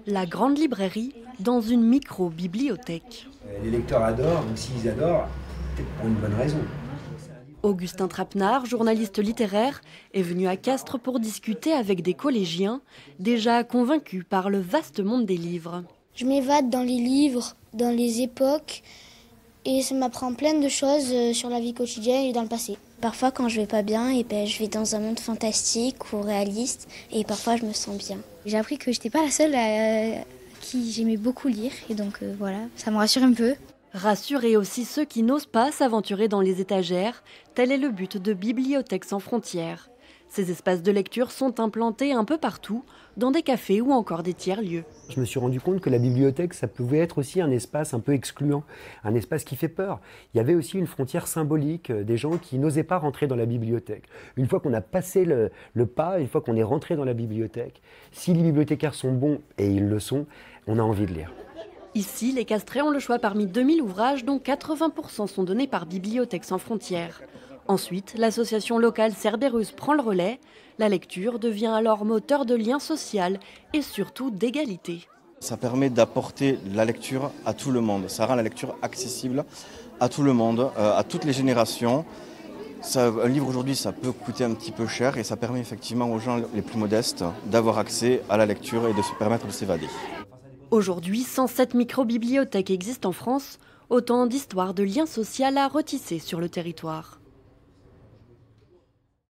La grande librairie dans une micro-bibliothèque. Les lecteurs adorent, donc s'ils adorent, peut-être pour une bonne raison. Augustin Trapenard, journaliste littéraire, est venu à Castres pour discuter avec des collégiens, déjà convaincus par le vaste monde des livres. Je m'évade dans les livres, dans les époques, et ça m'apprend plein de choses sur la vie quotidienne et dans le passé. Parfois, quand je vais pas bien, je vais dans un monde fantastique ou réaliste, et parfois je me sens bien. J'ai appris que j'étais pas la seule à qui j'aimais beaucoup lire, et donc voilà, ça me rassure un peu. Rassurer aussi ceux qui n'osent pas s'aventurer dans les étagères, tel est le but de Bibliothèques sans frontières. Ces espaces de lecture sont implantés un peu partout, dans des cafés ou encore des tiers-lieux. Je me suis rendu compte que la bibliothèque, ça pouvait être aussi un espace un peu excluant, un espace qui fait peur. Il y avait aussi une frontière symbolique des gens qui n'osaient pas rentrer dans la bibliothèque. Une fois qu'on a passé le pas, une fois qu'on est rentré dans la bibliothèque, si les bibliothécaires sont bons, et ils le sont, on a envie de lire. Ici, les Castrais ont le choix parmi 2000 ouvrages dont 80% sont donnés par Bibliothèques sans frontières. Ensuite, l'association locale Cerberus prend le relais. La lecture devient alors moteur de lien social et surtout d'égalité. Ça permet d'apporter la lecture à tout le monde. Ça rend la lecture accessible à tout le monde, à toutes les générations. Un livre aujourd'hui, ça peut coûter un petit peu cher et ça permet effectivement aux gens les plus modestes d'avoir accès à la lecture et de se permettre de s'évader. Aujourd'hui, 107 micro-bibliothèques existent en France, autant d'histoires de liens sociaux à retisser sur le territoire.